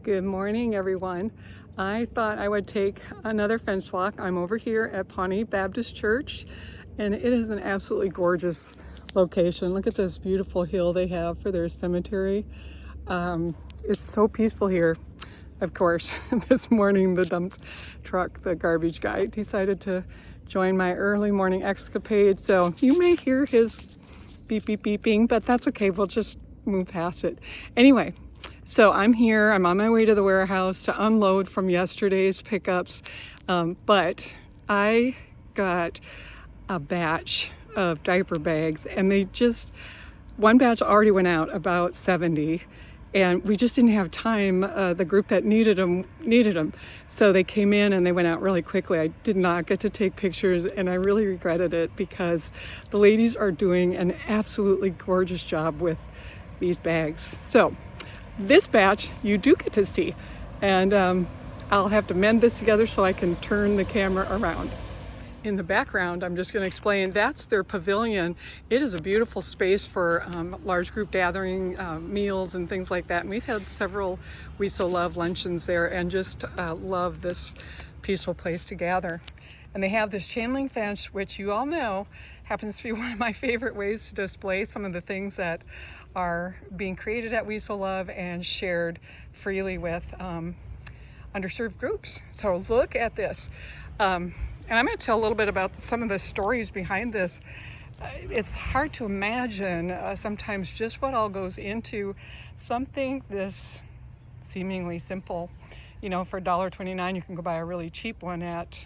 Good morning, everyone. I thought I would take another fence walk. I'm over here at Pawnee Baptist Church, and it is an absolutely gorgeous location. Look at this beautiful hill they have for their cemetery. It's so peaceful here. Of course, this morning the dump truck, the garbage guy, decided to join my early morning escapade, so you may hear his beep beep beeping, but that's okay. We'll just move past it. Anyway, so I'm here. I'm on my way to the warehouse to unload from yesterday's pickups, but I got a batch of diaper bags, and one batch already went out, about 70, and we just didn't have time. The group that needed them, so they came in and they went out really quickly. I did not get to take pictures, and I really regretted it because the ladies are doing an absolutely gorgeous job with these bags. So this batch you do get to see, and I'll have to mend this together so I can turn the camera around. In the background, I'm just going to explain, that's their pavilion. It is a beautiful space for large group gathering, meals and things like that. And we've had several We So Love luncheons there, and just love this peaceful place to gather. And they have this chain link fence, which you all know happens to be one of my favorite ways to display some of the things that are being created at We So Love and shared freely with underserved groups. So look at this. And I'm going to tell a little bit about some of the stories behind this. It's hard to imagine sometimes just what all goes into something this seemingly simple. You know, for $1.29 you can go buy a really cheap one at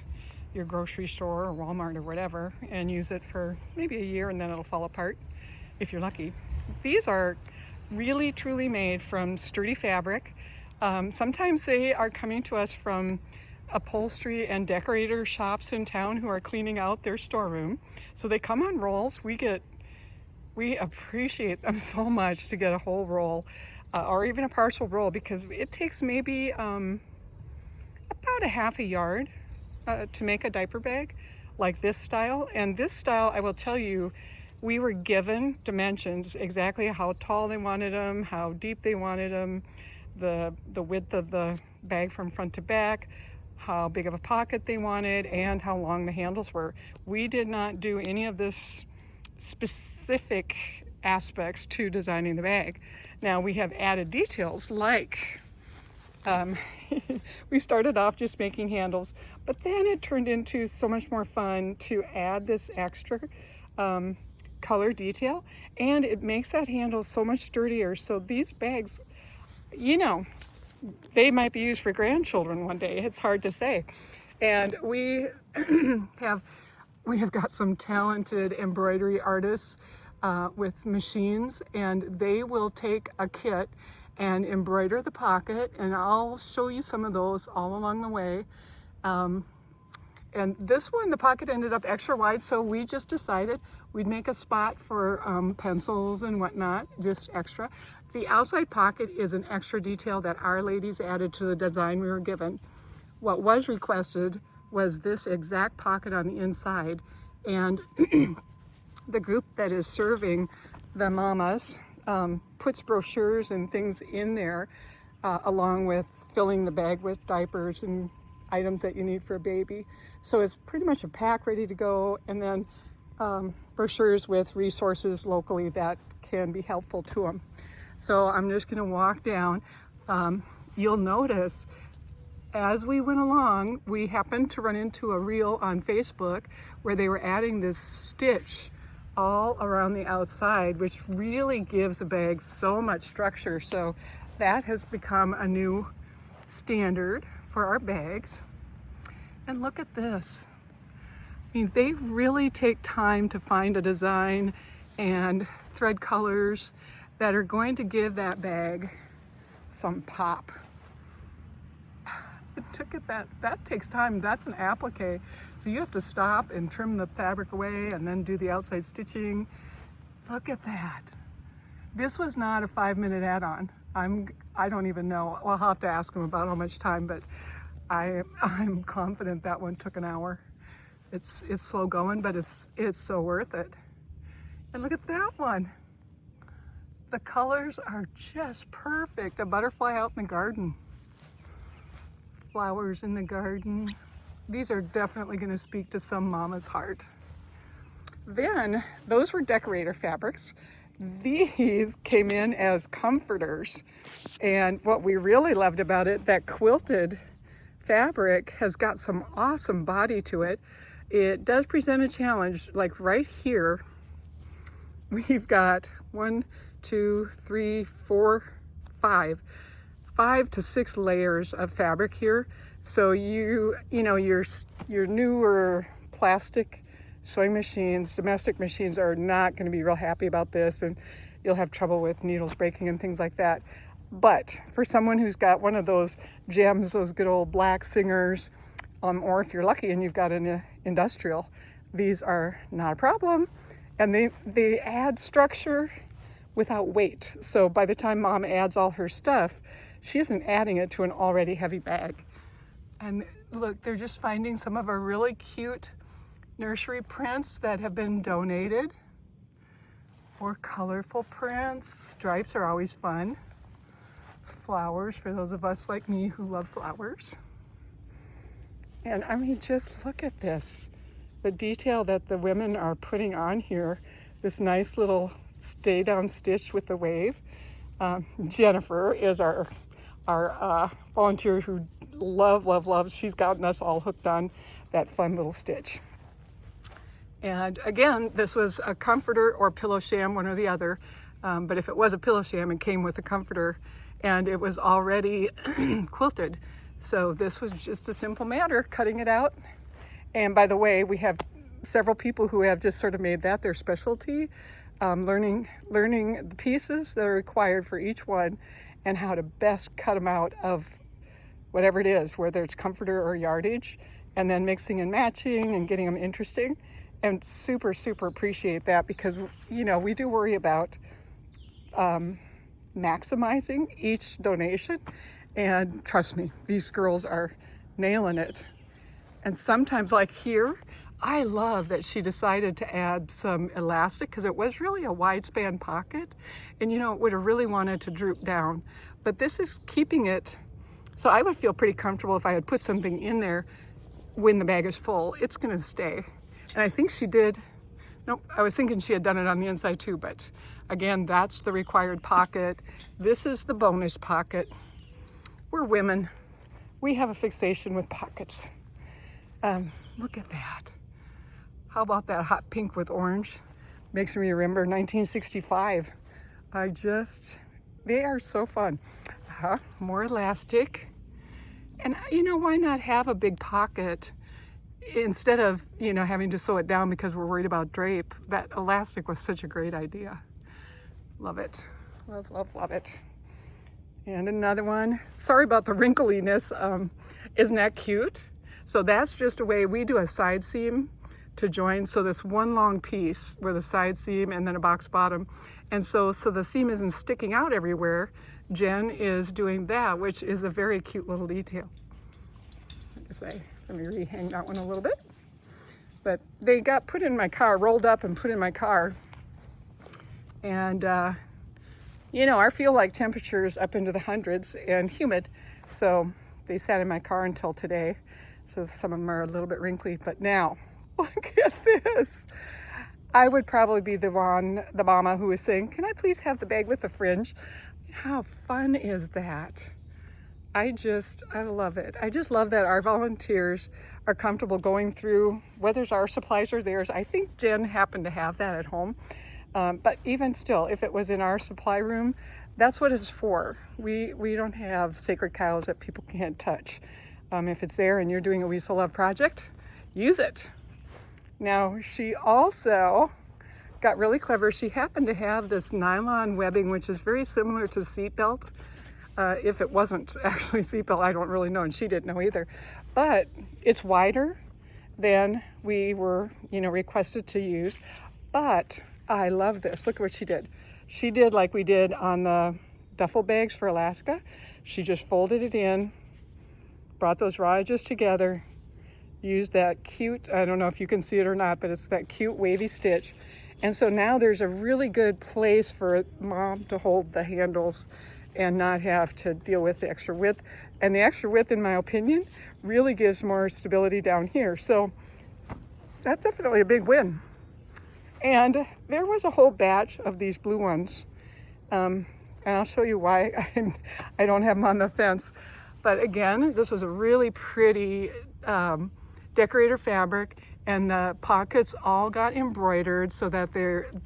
your grocery store or Walmart or whatever and use it for maybe a year, and then it'll fall apart if you're lucky. These are really truly made from sturdy fabric. Sometimes they are coming to us from upholstery and decorator shops in town who are cleaning out their storeroom. So they come on rolls. We appreciate them so much to get a whole roll or even a partial roll, because it takes maybe about a half a yard to make a diaper bag like this style. And this style, I will tell you, we were given dimensions, exactly how tall they wanted them, how deep they wanted them, the width of the bag from front to back, how big of a pocket they wanted, and how long the handles were. We did not do any of this specific aspects to designing the bag. Now we have added details like we started off just making handles, but then it turned into so much more fun to add this extra color detail, and it makes that handle so much sturdier. So these bags, you know, they might be used for grandchildren one day. It's hard to say. And we have got some talented embroidery artists with machines, and they will take a kit and embroider the pocket, and I'll show you some of those all along the way. And this one, the pocket ended up extra wide, so we just decided we'd make a spot for pencils and whatnot, just extra. The outside pocket is an extra detail that our ladies added to the design we were given. What was requested was this exact pocket on the inside, and the group that is serving the mamas puts brochures and things in there along with filling the bag with diapers and items that you need for a baby. So it's pretty much a pack ready to go, and then brochures with resources locally that can be helpful to them. So I'm just going to walk down. You'll notice as we went along, we happened to run into a reel on Facebook where they were adding this stitch all around the outside, which really gives the bag so much structure. So that has become a new standard for our bags. And look at this. I mean, they really take time to find a design and thread colors that are going to give that bag some pop. That takes time. That's an applique. So you have to stop and trim the fabric away and then do the outside stitching. Look at that. This was not a 5-minute add-on. I don't even know. I'll have to ask them about how much time, but I'm confident that one took an hour. It's slow going, but it's so worth it. And look at that one. The colors are just perfect. A butterfly out in the garden. Flowers in the garden. These are definitely going to speak to some mama's heart. Then those were decorator fabrics. These came in as comforters. And what we really loved about it, that quilted fabric has got some awesome body to it. It does present a challenge, like right here, we've got 1, 2, 3, 4, 5 to 6 layers of fabric here. So you know, your newer plastic sewing machines, domestic machines are not going to be real happy about this, and you'll have trouble with needles breaking and things like that. But for someone who's got one of those gems, those good old black singers, or if you're lucky and you've got an industrial, these are not a problem. And they add structure without weight. So by the time mom adds all her stuff, she isn't adding it to an already heavy bag. And look, they're just finding some of our really cute nursery prints that have been donated. More colorful prints. Stripes are always fun. Flowers for those of us like me who love flowers. And I mean, just look at this. The detail that the women are putting on here. This nice little stay down stitch with the wave. Jennifer is our volunteer who loves. She's gotten us all hooked on that fun little stitch. And again, this was a comforter or pillow sham, one or the other. But if it was a pillow sham, it came with a comforter, and it was already quilted. So this was just a simple matter, cutting it out. And by the way, we have several people who have just sort of made that their specialty, learning the pieces that are required for each one and how to best cut them out of whatever it is, whether it's comforter or yardage, and then mixing and matching and getting them interesting. And super appreciate that, because, you know, we do worry about maximizing each donation. And trust me, these girls are nailing it. And sometimes, like here, I love that she decided to add some elastic, because it was really a wide span pocket. And, you know, it would have really wanted to droop down. But this is keeping it, so I would feel pretty comfortable if I had put something in there when the bag is full. It's going to stay. And I think she did. Nope, I was thinking she had done it on the inside too, but again, that's the required pocket. This is the bonus pocket. We're women. We have a fixation with pockets. Look at that. How about that hot pink with orange? Makes me remember 1965. They are so fun. More elastic. And you know, why not have a big pocket? Instead of, you know, having to sew it down because we're worried about drape, that elastic was such a great idea. Love it. Love it. And another one. Sorry about the wrinkliness. Isn't that cute? So that's just a way we do a side seam to join. So this one long piece with a side seam and then a box bottom. And so the seam isn't sticking out everywhere. Jen is doing that, which is a very cute little detail. Like I say, let me rehang that one a little bit. But they got put in my car, rolled up and put in my car. And, you know, I feel like temperatures up into the hundreds and humid. So they sat in my car until today. So some of them are a little bit wrinkly. But now, look at this. I would probably be the mama who is saying, can I please have the bag with the fringe? How fun is that? I love it. I just love that our volunteers are comfortable going through, whether it's our supplies or theirs. I think Jen happened to have that at home. But even still, if it was in our supply room, that's what it's for. We don't have sacred cows that people can't touch. If it's there and you're doing a We So Love project, use it. Now, she also got really clever. She happened to have this nylon webbing, which is very similar to seatbelt. If it wasn't actually seatbelt, I don't really know, and she didn't know either. But it's wider than we were, you know, requested to use. But I love this. Look at what she did. She did like we did on the duffel bags for Alaska. She just folded it in, brought those raw edges together, used that cute, I don't know if you can see it or not, but it's that cute wavy stitch. And so now there's a really good place for mom to hold the handles and not have to deal with the extra width. And the extra width, in my opinion, really gives more stability down here. So that's definitely a big win. And there was a whole batch of these blue ones. And I'll show you why I don't have them on the fence. But again, this was a really pretty decorator fabric, and the pockets all got embroidered so that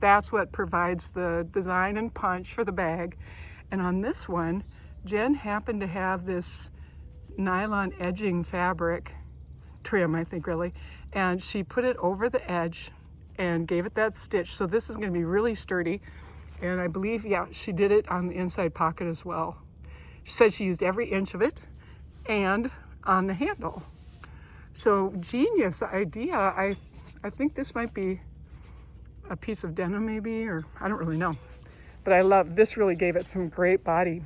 that's what provides the design and punch for the bag. And on this one, Jen happened to have this nylon edging fabric trim, I think really, and she put it over the edge and gave it that stitch. So this is going to be really sturdy. And I believe, yeah, she did it on the inside pocket as well. She said she used every inch of it and on the handle. So genius idea. I think this might be a piece of denim maybe, or I don't really know. But I love, this really gave it some great body.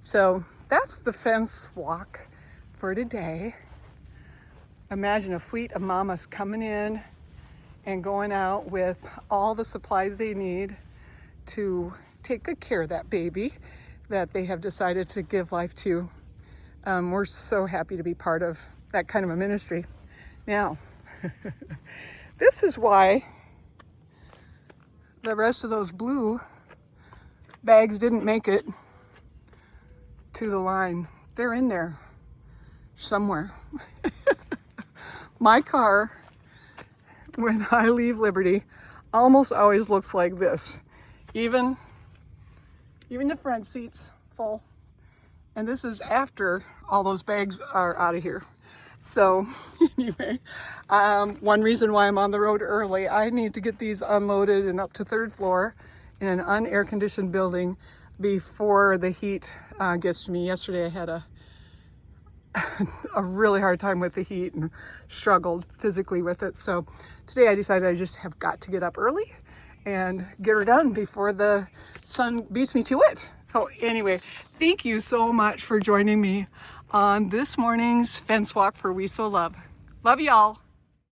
So that's the fence walk for today. Imagine a fleet of mamas coming in and going out with all the supplies they need to take good care of that baby that they have decided to give life to. We're so happy to be part of that kind of a ministry. Now, this is why the rest of those blue bags didn't make it to the line. They're in there somewhere. My car, when I leave Liberty, almost always looks like this. Even the front seat's full. And this is after all those bags are out of here. So anyway, one reason why I'm on the road early, I need to get these unloaded and up to 3rd floor in an unair conditioned building before the heat gets to me. Yesterday I had a really hard time with the heat and struggled physically with it. So today I decided I just have got to get up early and get her done before the sun beats me to it. So anyway, thank you so much for joining me on this morning's fence walk for We So Love. Love y'all.